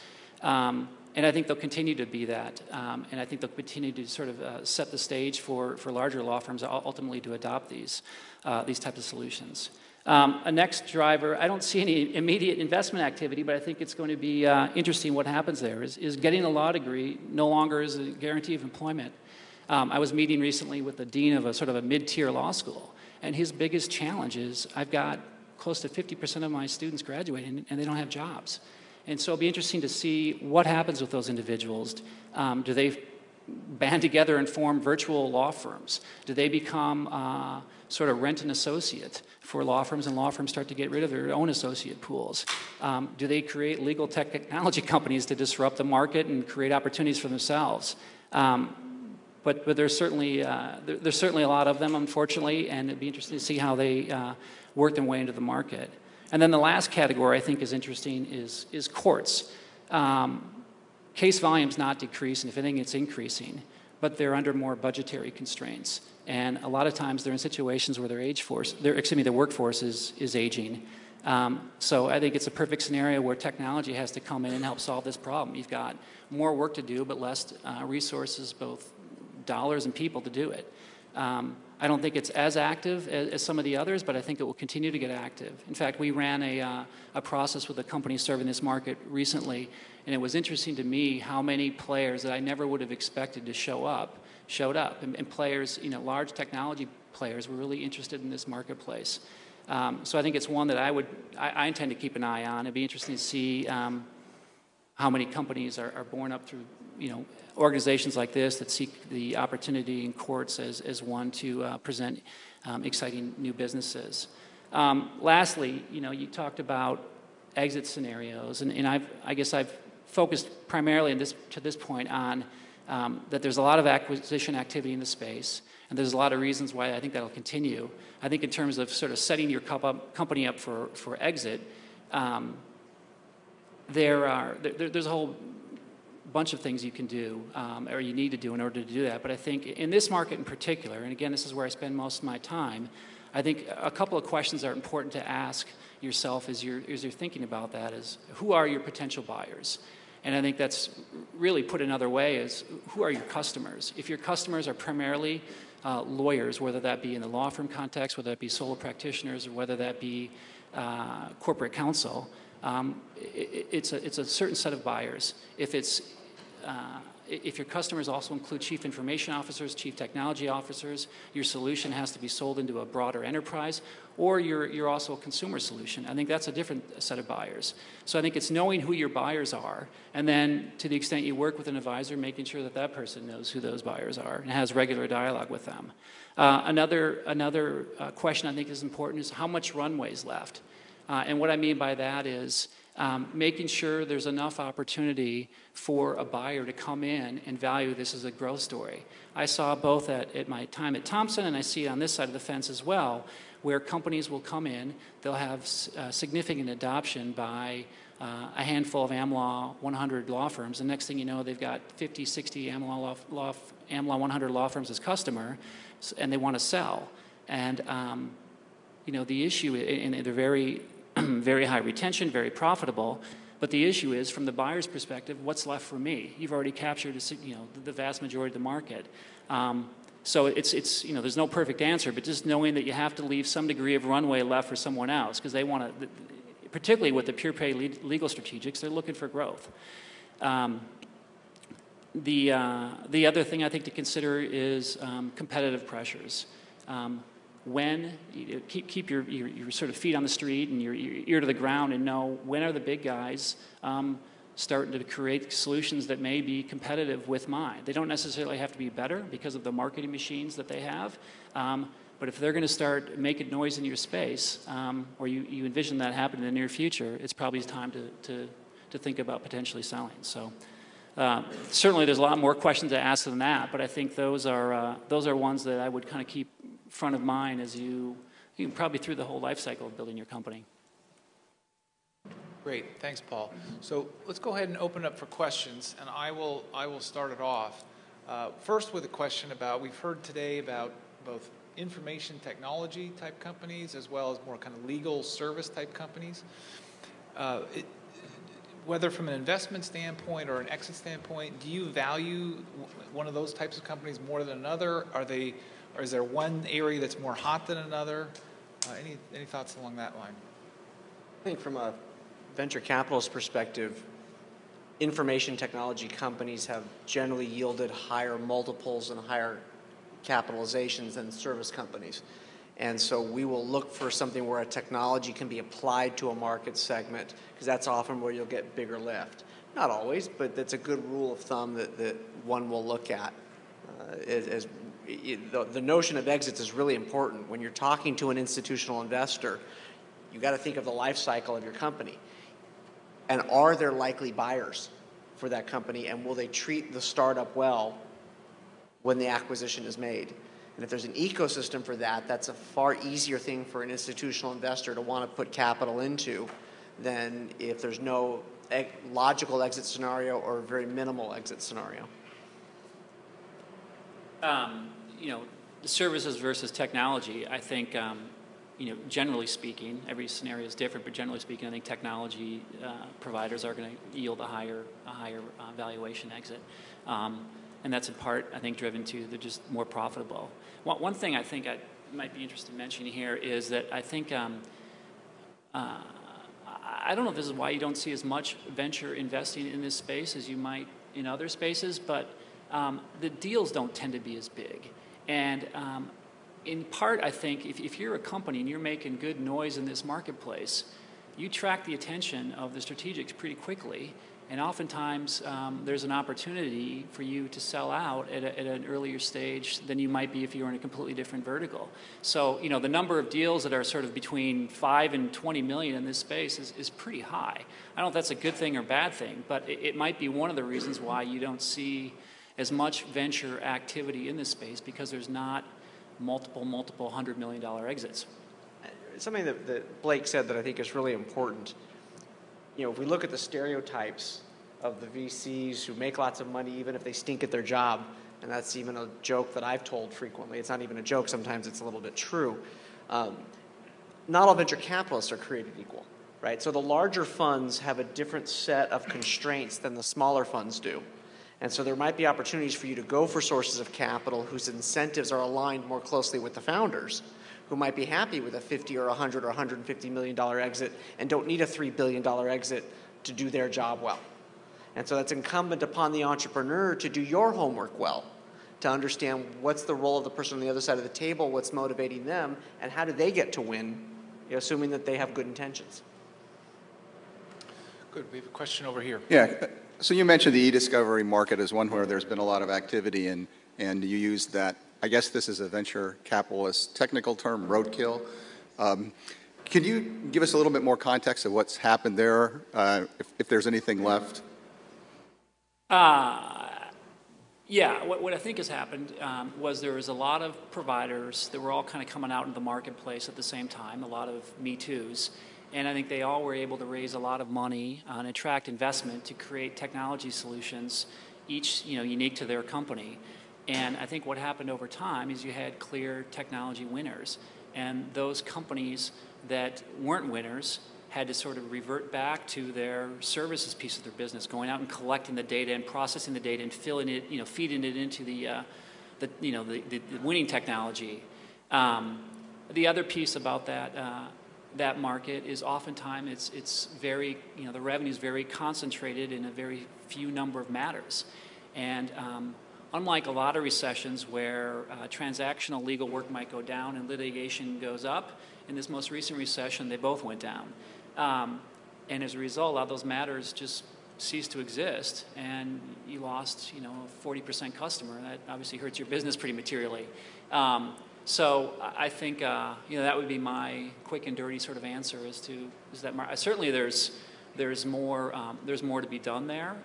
And I think they'll continue to be that. And I think they'll continue to sort of set the stage for larger law firms ultimately to adopt these types of solutions. A next driver, I don't see any immediate investment activity, but I think it's going to be interesting what happens there, is getting a law degree no longer is a guarantee of employment. I was meeting recently with the dean of a sort of a mid-tier law school, and his biggest challenge is I've got close to 50% of my students graduating and they don't have jobs. And so it'll be interesting to see what happens with those individuals. Do they band together and form virtual law firms? Do they become sort of rent an associate for law firms, and law firms start to get rid of their own associate pools? Do they create legal technology companies to disrupt the market and create opportunities for themselves? But there's certainly a lot of them, unfortunately, and it'd be interesting to see how they work their way into the market. And then the last category I think is interesting is courts. Case volume's not decreasing. If anything, it's increasing, but they're under more budgetary constraints. And a lot of times they're in situations where their workforce is aging. So I think it's a perfect scenario where technology has to come in and help solve this problem. You've got more work to do, but less resources, both dollars and people, to do it. I don't think it's as active as some of the others, but I think it will continue to get active. In fact, we ran a process with a company serving this market recently, and it was interesting to me how many players that I never would have expected to showed up. And players, large technology players were really interested in this marketplace. So I think it's one that I intend to keep an eye on. It'd be interesting to see how many companies are born up through, organizations like this that seek the opportunity in courts as one to present exciting new businesses. Lastly, you talked about exit scenarios, and I guess I've focused primarily to this point on that there's a lot of acquisition activity in the space, and there's a lot of reasons why I think that'll continue. I think in terms of sort of setting your company up for exit, there's a whole bunch of things you can do or you need to do in order to do that. But I think in this market in particular, and again, this is where I spend most of my time, I think a couple of questions are important to ask yourself as you're thinking about that is, who are your potential buyers? And I think that's really put another way is, who are your customers? If your customers are primarily lawyers, whether that be in the law firm context, whether that be solo practitioners, or whether that be corporate counsel, it's a certain set of buyers. If your customers also include chief information officers, chief technology officers, your solution has to be sold into a broader enterprise, or you're also a consumer solution. I think that's a different set of buyers. So I think it's knowing who your buyers are, and then to the extent you work with an advisor, making sure that person knows who those buyers are and has regular dialogue with them. Another question I think is important is how much runway is left. And what I mean by that is making sure there's enough opportunity for a buyer to come in and value this as a growth story. I saw both at my time at Thompson, and I see it on this side of the fence as well, where companies will come in, they'll have significant adoption by a handful of AmLaw 100 law firms, and next thing you know, they've got 50, 60 AmLaw 100 law firms as customer, and they want to sell. And the issue, and they're very very high retention, very profitable, but the issue is, from the buyer's perspective, what's left for me? You've already captured the vast majority of the market. So it's there's no perfect answer, but just knowing that you have to leave some degree of runway left for someone else, because particularly with the pure play legal strategics, they're looking for growth. The other thing I think to consider is competitive pressures. When you keep your sort of feet on the street and your ear to the ground and know when are the big guys starting to create solutions that may be competitive with mine. They don't necessarily have to be better because of the marketing machines that they have, but if they're going to start making noise in your space, or you envision that happening in the near future, it's probably time to think about potentially selling. So certainly there's a lot more questions to ask than that, but I think those are ones that I would kind of keep front of mind as you probably through the whole life cycle of building your company. Great, thanks, Paul. So let's go ahead and open up for questions, and I will start it off. First with a question about, we've heard today about both information technology type companies as well as more kind of legal service type companies. Whether from an investment standpoint or an exit standpoint, do you value one of those types of companies more than another? Or is there one area that's more hot than another? Any thoughts along that line? I think from a venture capitalist perspective, information technology companies have generally yielded higher multiples and higher capitalizations than service companies. And so we will look for something where a technology can be applied to a market segment, because that's often where you'll get bigger lift. Not always, but that's a good rule of thumb that one will look at. The notion of exits is really important. When you're talking to an institutional investor, you've got to think of the life cycle of your company. And are there likely buyers for that company, and will they treat the startup well when the acquisition is made? And if there's an ecosystem for that, that's a far easier thing for an institutional investor to want to put capital into than if there's no logical exit scenario or very minimal exit scenario. The services versus technology, I think, generally speaking, every scenario is different, but generally speaking, I think technology providers are going to yield a higher valuation exit. And that's in part, I think, driven to they're just more profitable. One thing I think I might be interested in mentioning here is that I think, I don't know if this is why you don't see as much venture investing in this space as you might in other spaces, but the deals don't tend to be as big. And in part, I think, if you're a company and you're making good noise in this marketplace, you track the attention of the strategics pretty quickly, and oftentimes there's an opportunity for you to sell out at an earlier stage than you might be if you were in a completely different vertical. So, the number of deals that are sort of between 5 and 20 million in this space is pretty high. I don't know if that's a good thing or bad thing, but it might be one of the reasons why you don't see as much venture activity in this space, because there's not multiple $100 million exits. Something that Blake said that I think is really important. If we look at the stereotypes of the VCs who make lots of money even if they stink at their job, and that's even a joke that I've told frequently. It's not even a joke. Sometimes it's a little bit true. Not all venture capitalists are created equal, right? So the larger funds have a different set of constraints than the smaller funds do. And so there might be opportunities for you to go for sources of capital whose incentives are aligned more closely with the founders, who might be happy with a $50 or $100 or $150 million exit and don't need a $3 billion exit to do their job well. And so that's incumbent upon the entrepreneur to do your homework well, to understand what's the role of the person on the other side of the table, what's motivating them, and how do they get to win, assuming that they have good intentions. Good. We have a question over here. Yeah. So you mentioned the Ediscovery market as one where there's been a lot of activity, and you used that. I guess this is a venture capitalist technical term, roadkill. Can you give us a little bit more context of what's happened there, if there's anything left? Yeah, what I think has happened was there was a lot of providers that were all kind of coming out into the marketplace at the same time, a lot of Me Too's. And I think they all were able to raise a lot of money and attract investment to create technology solutions, each unique to their company. And I think what happened over time is you had clear technology winners. And those companies that weren't winners had to sort of revert back to their services piece of their business, going out and collecting the data and processing the data and filling it, feeding it into the winning technology. The other piece about that that market is oftentimes it's very, the revenue is very concentrated in a very few number of matters. And unlike a lot of recessions where transactional legal work might go down and litigation goes up, in this most recent recession, they both went down. And as a result, a lot of those matters just ceased to exist, and you lost, a 40% customer. That obviously hurts your business pretty materially. So I think, that would be my quick and dirty sort of answer is that certainly there's more to be done there.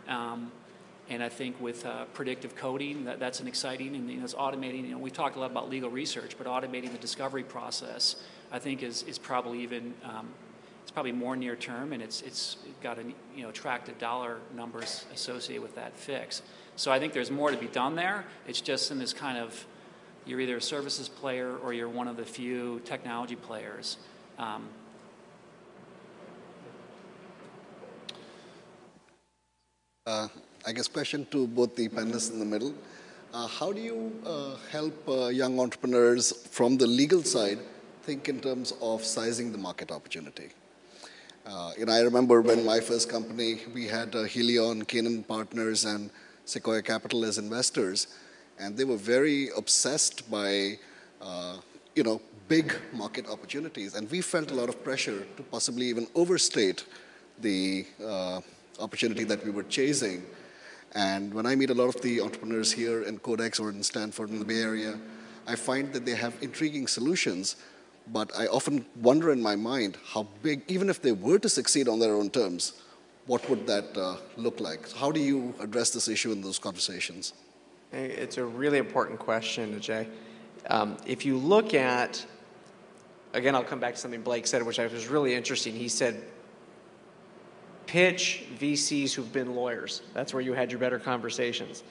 And I think with predictive coding, that's an exciting, and it's automating. We talked a lot about legal research, but automating the discovery process, I think, is probably even it's probably more near term, and it's got attractive dollar numbers associated with that fix. So I think there's more to be done there. It's just in this kind of, you're either a services player or you're one of the few technology players. I guess question to both the panelists in the middle. How do you help young entrepreneurs from the legal side think in terms of sizing the market opportunity? I remember when my first company, we had Helion, Canaan Partners, and Sequoia Capital as investors, and they were very obsessed by, big market opportunities, and we felt a lot of pressure to possibly even overstate the opportunity that we were chasing. And when I meet a lot of the entrepreneurs here in CodeX or in Stanford in the Bay Area, I find that they have intriguing solutions, but I often wonder in my mind how big, even if they were to succeed on their own terms, what would that look like? So how do you address this issue in those conversations? It's a really important question, Ajay. If you look at, again, I'll come back to something Blake said, which I was really interesting. He said, pitch VCs who've been lawyers. That's where you had your better conversations.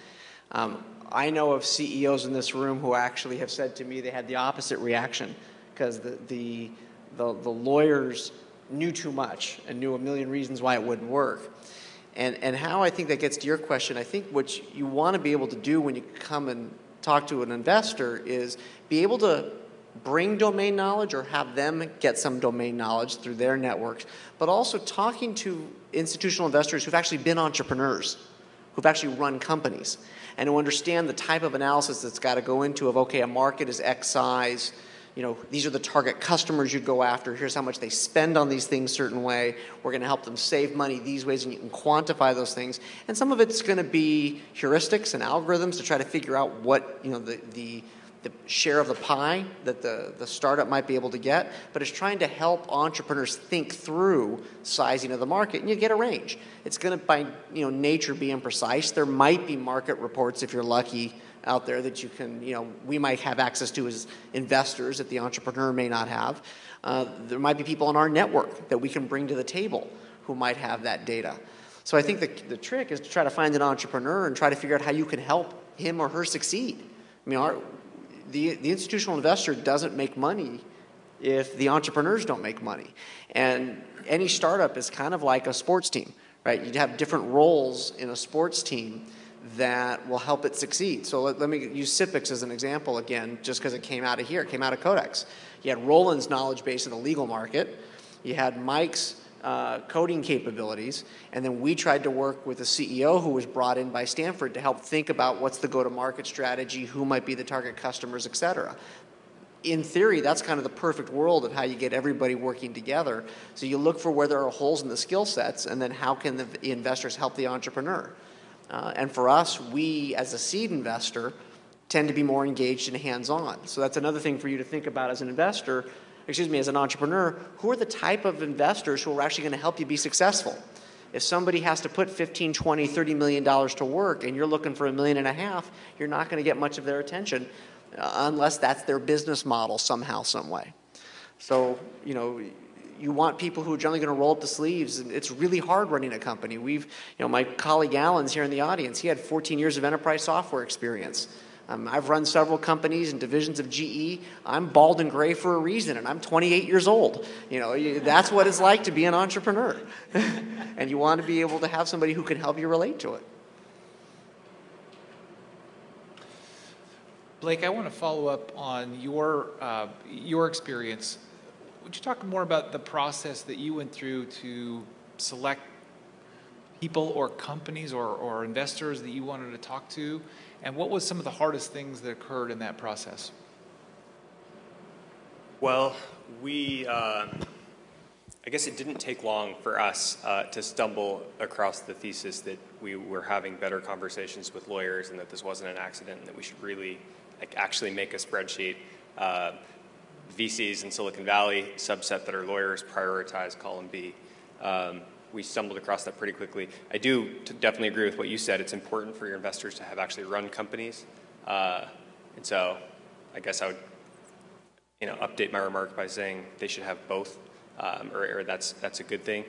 I know of CEOs in this room who actually have said to me they had the opposite reaction because the lawyers knew too much and knew a million reasons why it wouldn't work. And how I think that gets to your question, I think what you want to be able to do when you come and talk to an investor is be able to bring domain knowledge or have them get some domain knowledge through their networks, but also talking to institutional investors who've actually been entrepreneurs, who've actually run companies, and who understand the type of analysis that's got to go into of, okay, a market is X size, these are the target customers you go after, here's how much they spend on these things a certain way, we're going to help them save money these ways, and you can quantify those things. And some of it's going to be heuristics and algorithms to try to figure out what, the share of the pie that the startup might be able to get, but it's trying to help entrepreneurs think through sizing of the market, and you get a range. It's going to, by nature, be imprecise. There might be market reports, if you're lucky, out there that you can, we might have access to as investors that the entrepreneur may not have. There might be people in our network that we can bring to the table who might have that data. So I think the trick is to try to find an entrepreneur and try to figure out how you can help him or her succeed. I mean, the institutional investor doesn't make money if the entrepreneurs don't make money. And any startup is kind of like a sports team, right? You'd have different roles in a sports team that will help it succeed. So let me use Sipix as an example again, just because it came out of here. It came out of CodeX. You had Roland's knowledge base in the legal market. You had Mike's coding capabilities. And then we tried to work with a CEO who was brought in by Stanford to help think about what's the go-to-market strategy, who might be the target customers, et cetera. In theory, that's kind of the perfect world of how you get everybody working together. So you look for where there are holes in the skill sets, and then how can the investors help the entrepreneur? And for us, we, as a seed investor, tend to be more engaged and hands-on. So that's another thing for you to think about as an investor, as an entrepreneur. Who are the type of investors who are actually going to help you be successful? If somebody has to put $15, $20, $30 million to work and you're looking for $1.5 million, you're not going to get much of their attention unless that's their business model somehow, some way. So, you want people who are generally going to roll up the sleeves, and it's really hard running a company. My colleague Alan's here in the audience. He had 14 years of enterprise software experience. I've run several companies and divisions of GE. I'm bald and gray for a reason, and I'm 28 years old. That's what it's like to be an entrepreneur. And you want to be able to have somebody who can help you relate to it. Blake, I want to follow up on your experience. would you talk more about the process that you went through to select people or companies or investors that you wanted to talk to? And what was some of the hardest things that occurred in that process? Well, I guess it didn't take long for us to stumble across the thesis that we were having better conversations with lawyers and that this wasn't an accident and that we should really actually make a spreadsheet. VCs in Silicon Valley, subset that are lawyers, prioritize column B. We stumbled across that pretty quickly. I do definitely agree with what you said. It's important for your investors to have actually run companies. And so I guess I would update my remark by saying they should have both, or that's a good thing.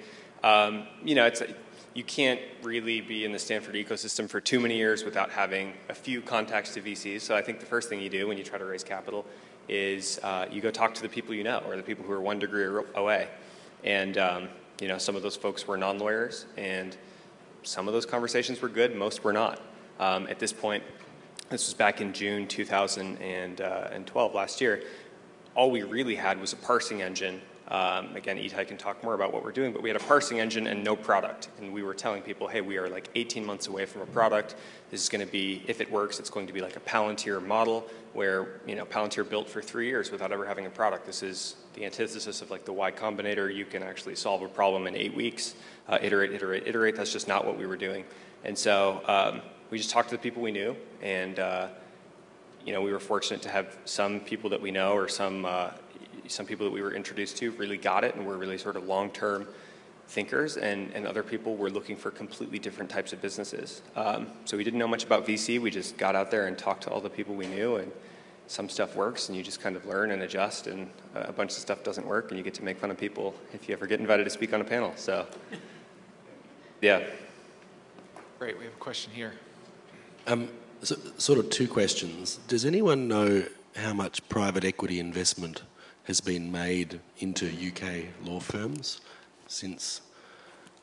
You can't really be in the Stanford ecosystem for too many years without having a few contacts to VCs. So I think the first thing you do when you try to raise capital is you go talk to the people you know, or the people who are 1 degree away. And some of those folks were non-lawyers, and some of those conversations were good, most were not. At this point, this was back in June 2012, last year, all we really had was a parsing engine. Again, Itai can talk more about what we're doing, but we had a parsing engine and no product. And we were telling people, hey, we are like 18 months away from a product. This is going to be, if it works, it's going to be like a Palantir model where, Palantir built for 3 years without ever having a product. This is the antithesis of like the Y Combinator. You can actually solve a problem in 8 weeks, iterate. That's just not what we were doing. And so we just talked to the people we knew, and we were fortunate to have some people that we know, or some people that we were introduced to really got it and were really sort of long-term thinkers, and other people were looking for completely different types of businesses. So we didn't know much about VC. We just got out there and talked to all the people we knew, and some stuff works, and you just kind of learn and adjust, and a bunch of stuff doesn't work, and you get to make fun of people if you ever get invited to speak on a panel. So, yeah. Great. We have a question here. So, sort of two questions. Does anyone know how much private equity investment has been made into UK law firms since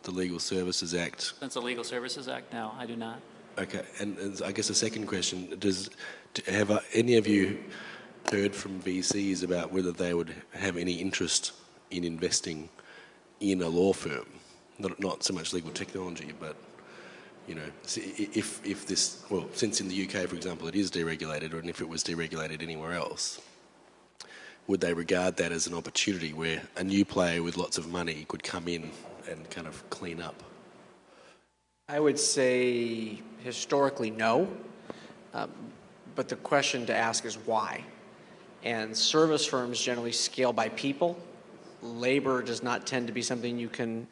the Legal Services Act? Since the Legal Services Act? No, I do not. Okay, and I guess the second question, have any of you heard from VCs about whether they would have any interest in investing in a law firm? Not so much legal technology, but if this, well, since in the UK, for example, it is deregulated, and if it was deregulated anywhere else, would they regard that as an opportunity where a new player with lots of money could come in and kind of clean up? I would say historically no, but the question to ask is why. And service firms generally scale by people. Labor does not tend to be something you can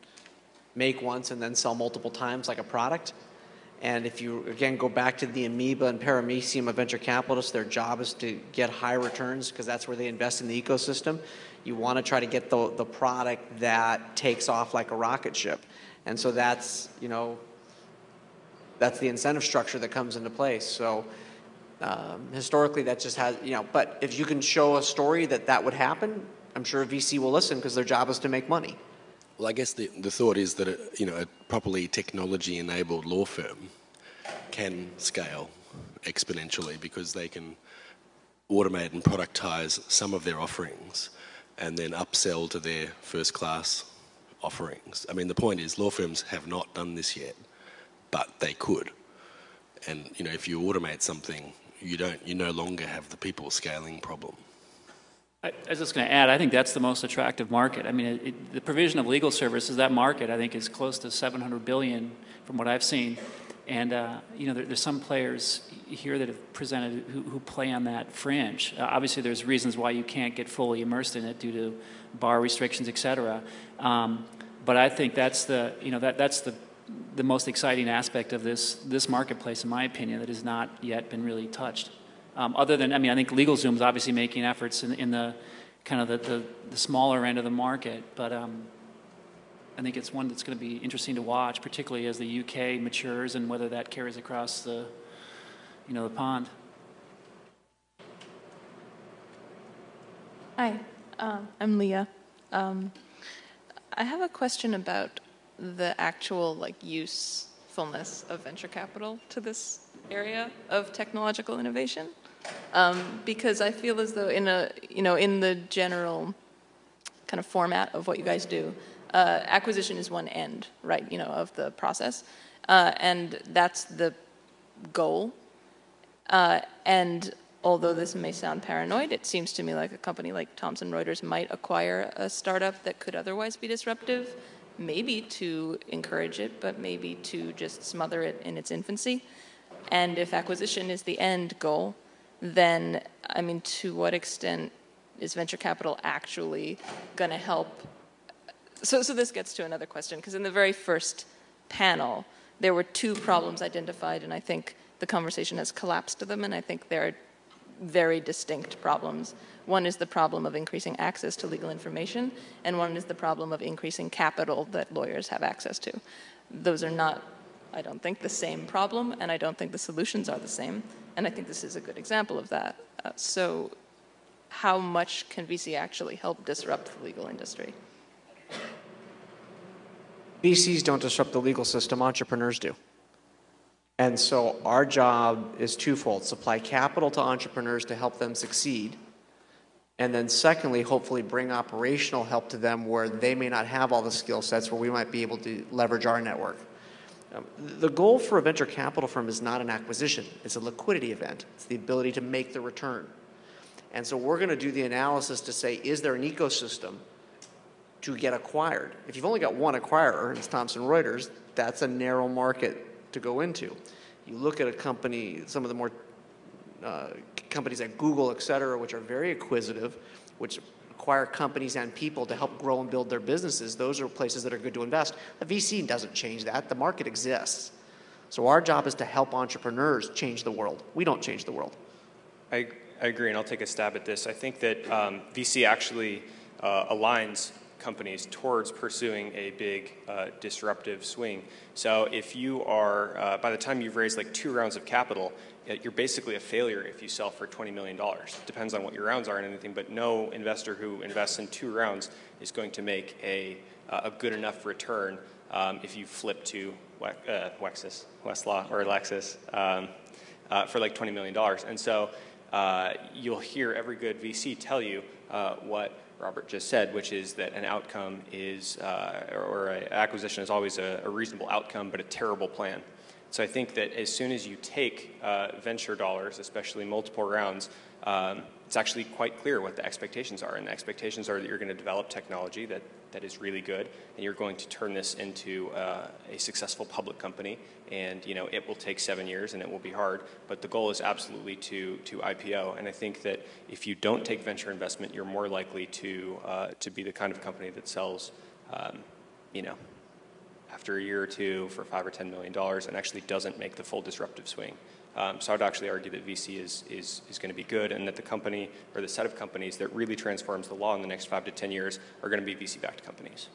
make once and then sell multiple times like a product. And if you, again, go back to the amoeba and paramecium of venture capitalists, their job is to get high returns because that's where they invest in the ecosystem. You want to try to get the product that takes off like a rocket ship. And so that's the incentive structure that comes into place. So historically that just has, but if you can show a story that would happen, I'm sure a VC will listen because their job is to make money. Well, I guess the thought is that a properly technology-enabled law firm can scale exponentially because they can automate and productize some of their offerings and then upsell to their first-class offerings. I mean, the point is law firms have not done this yet, but they could. And if you automate something, you no longer have the people scaling problem. I was just going to add, I think that's the most attractive market. I mean, the provision of legal services, that market, I think, is close to $700 billion from what I've seen. And, there's some players here that have presented who play on that fringe. Obviously, there's reasons why you can't get fully immersed in it due to bar restrictions, et cetera. But I think that's that's the most exciting aspect of this marketplace, in my opinion, that has not yet been really touched. Other than, I think LegalZoom's obviously making efforts in the kind of the smaller end of the market, but I think it's one that's going to be interesting to watch, particularly as the UK matures and whether that carries across the pond. Hi, I'm Leah. I have a question about the actual usefulness of venture capital to this area of technological innovation, because I feel as though in the general kind of format of what you guys do. Acquisition is one end, right, of the process. And that's the goal. And although this may sound paranoid, it seems to me like a company like Thomson Reuters might acquire a startup that could otherwise be disruptive, maybe to encourage it, but maybe to just smother it in its infancy. And if acquisition is the end goal, then, I mean, to what extent is venture capital actually going to help? So this gets to another question, because in the very first panel, there were two problems identified, and I think the conversation has collapsed to them, and I think they're very distinct problems. One is the problem of increasing access to legal information, and one is the problem of increasing capital that lawyers have access to. Those are not, I don't think, the same problem, and I don't think the solutions are the same, and I think this is a good example of that. So how much can VC actually help disrupt the legal industry? VCs don't disrupt the legal system, entrepreneurs do. And so our job is twofold: supply capital to entrepreneurs to help them succeed, and then secondly, hopefully bring operational help to them where they may not have all the skill sets, where we might be able to leverage our network. The goal for a venture capital firm is not an acquisition. It's a liquidity event. It's the ability to make the return. And so we're going to do the analysis to say, is there an ecosystem to get acquired? If you've only got one acquirer, it's Thomson Reuters, that's a narrow market to go into. You look at a company, some of the more companies like Google, et cetera, which are very acquisitive, which acquire companies and people to help grow and build their businesses. Those are places that are good to invest. A VC doesn't change that. The market exists. So our job is to help entrepreneurs change the world. We don't change the world. I agree, and I'll take a stab at this. I think that VC actually aligns companies towards pursuing a big disruptive swing. So if you are, by the time you've raised like 2 rounds of capital, you're basically a failure if you sell for $20 million. Depends on what your rounds are and anything, but no investor who invests in 2 rounds is going to make a good enough return if you flip to Westlaw or Lexis for like $20 million. And so you'll hear every good VC tell you what Robert just said, which is that an outcome is, or an acquisition is always a reasonable outcome, but a terrible plan. So I think that as soon as you take venture dollars, especially multiple rounds, it's actually quite clear what the expectations are. And the expectations are that you're going to develop technology that is really good, and you're going to turn this into a successful public company. And it will take 7 years, and it will be hard. But the goal is absolutely to IPO. And I think that if you don't take venture investment, you're more likely to be the kind of company that sells, after a year or two for $5 or $10 million and actually doesn't make the full disruptive swing. So I would actually argue that VC is going to be good, and that the company or the set of companies that really transforms the law in the next 5 to 10 years are going to be VC-backed companies.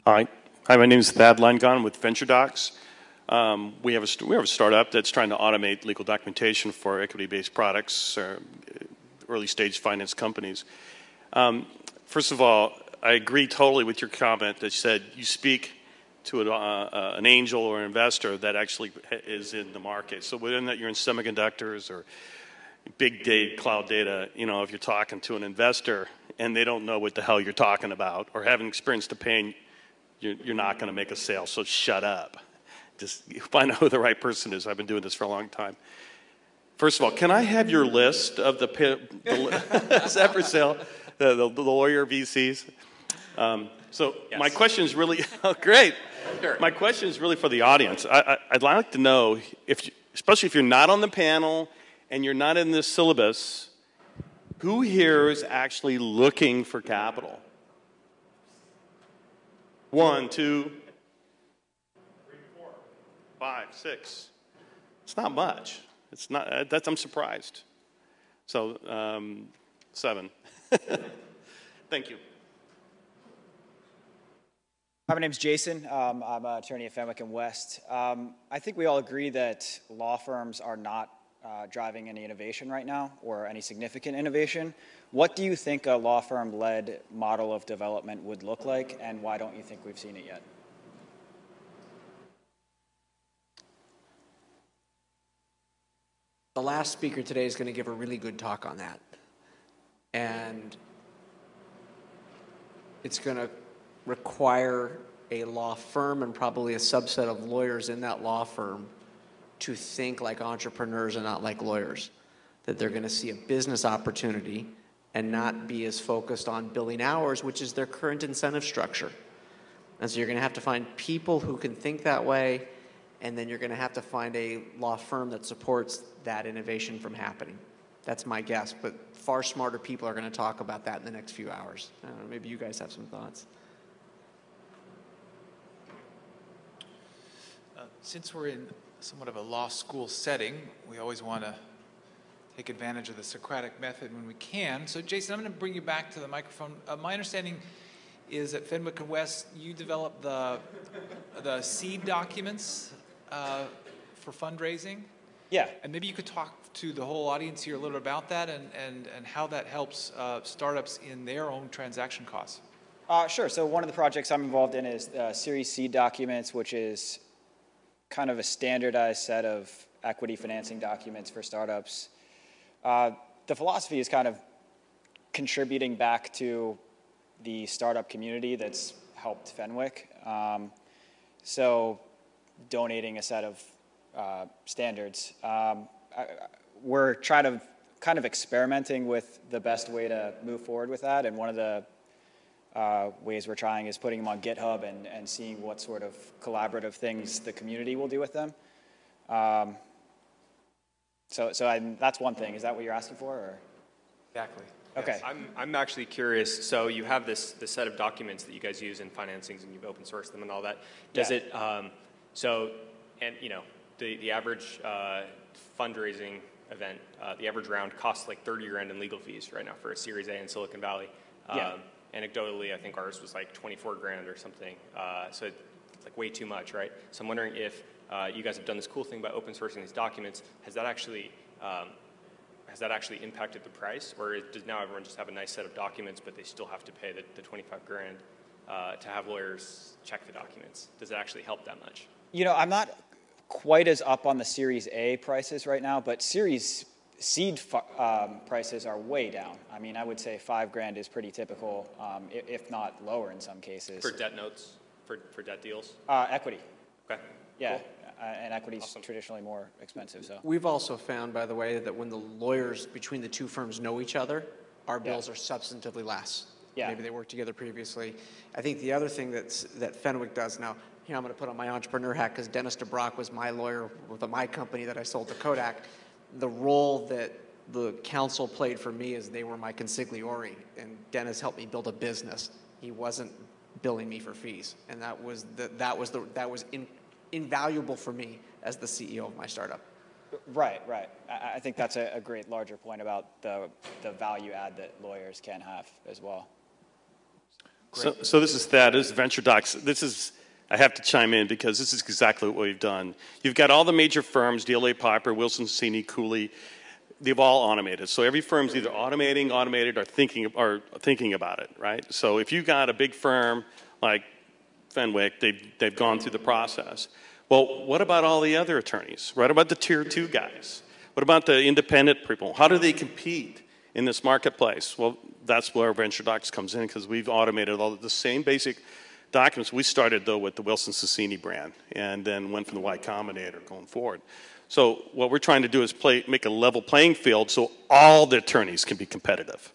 Hi, my name is Thad Langon with VentureDocs. We have a startup that's trying to automate legal documentation for equity-based products, early-stage finance companies. First of all, I agree totally with your comment that said you speak to an angel or an investor that actually is in the market. So whether that you're in semiconductors or big data, cloud data, if you're talking to an investor and they don't know what the hell you're talking about or haven't experienced the pain, you're not going to make a sale. So shut up. Just find out who the right person is. I've been doing this for a long time. First of all, can I have your list of the set for sale, the lawyer VCs? So yes. My question is really, oh, great. Sure. My question is really for the audience. I'd like to know, especially if you're not on the panel and you're not in this syllabus, who here is actually looking for capital? 1, 2, 3, 4, 5, 6. It's not much. It's not. I'm surprised. So 7. Thank you. Hi, my name's Jason. I'm an attorney at Fenwick & West. I think we all agree that law firms are not driving any innovation right now, or any significant innovation. What do you think a law firm-led model of development would look like, and why don't you think we've seen it yet? The last speaker today is going to give a really good talk on that. And it's going to require a law firm and probably a subset of lawyers in that law firm to think like entrepreneurs and not like lawyers. That they're going to see a business opportunity and not be as focused on billing hours, which is their current incentive structure. And so you're going to have to find people who can think that way, and then you're going to have to find a law firm that supports that innovation from happening. That's my guess, but far smarter people are going to talk about that in the next few hours. I don't know, maybe you guys have some thoughts. Since we're in somewhat of a law school setting, we always want to take advantage of the Socratic method when we can. So Jason, I'm going to bring you back to the microphone. My understanding is at Fenwick and West, you developed the seed documents for fundraising. Yeah. And maybe you could talk to the whole audience here a little bit about that and how that helps startups in their own transaction costs. Sure. So one of the projects I'm involved in is Series C documents, which is kind of a standardized set of equity financing documents for startups. The philosophy is kind of contributing back to the startup community that's helped Fenwick. So donating a set of standards. We're trying to kind of experimenting with the best way to move forward with that, and one of the ways we're trying is putting them on GitHub and seeing what sort of collaborative things the community will do with them. That's one thing. Is that what you're asking for? Or? Exactly. Okay. Yes. I'm actually curious. So you have this set of documents that you guys use in financings, and you've open sourced them and all that. Does it? The average fundraising event, the average round costs like 30 grand in legal fees right now for a Series A in Silicon Valley. Anecdotally, I think ours was like 24 grand or something. So it's like way too much, right? So I'm wondering if you guys have done this cool thing by open sourcing these documents. Has that actually impacted the price, or does now everyone just have a nice set of documents, but they still have to pay the 25 grand to have lawyers check the documents? Does it actually help that much? You know, I'm not quite as up on the Series A prices right now, but Series Seed prices are way down. I mean, I would say 5 grand is pretty typical, if not lower in some cases. For debt notes, for debt deals? Equity. Okay. Yeah. Cool. And equity's traditionally more expensive. So We've also found, by the way, that when the lawyers between the two firms know each other, our bills are substantively less. Yeah. Maybe they worked together previously. I think the other thing that Fenwick does now, here I'm going to put on my entrepreneur hat because Dennis DeBrock was my lawyer with my company that I sold to CodeX. The role that the counsel played for me is they were my consigliori, and Dennis helped me build a business. He wasn't billing me for fees, and that was invaluable for me as the CEO of my startup. Right. I think that's a great larger point about the value add that lawyers can have as well. So this is Thad. This is Venture Docs. I have to chime in because this is exactly what we've done. You've got all the major firms, DLA Piper, Wilson Sonsini, Cooley. They've all automated. So every firm's either automated, or thinking about it, right? So if you've got a big firm like Fenwick, they've gone through the process. Well, what about all the other attorneys? What about the tier 2 guys? What about the independent people? How do they compete in this marketplace? Well, that's where Venture Docs comes in, because we've automated all of the same basic documents. We started, though, with the Wilson Sonsini brand and then went from the Y Combinator going forward. So what we're trying to do is make a level playing field so all the attorneys can be competitive.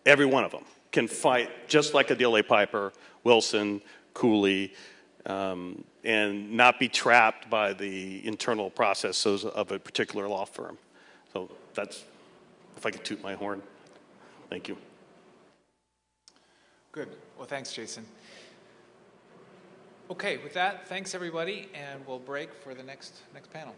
Every one of them can fight just like a DLA Piper, Wilson, Cooley, and not be trapped by the internal processes of a particular law firm. So that's, if I could toot my horn. Thank you. Good. Well, thanks, Jason. Okay, with that, thanks everybody, and we'll break for the next panel.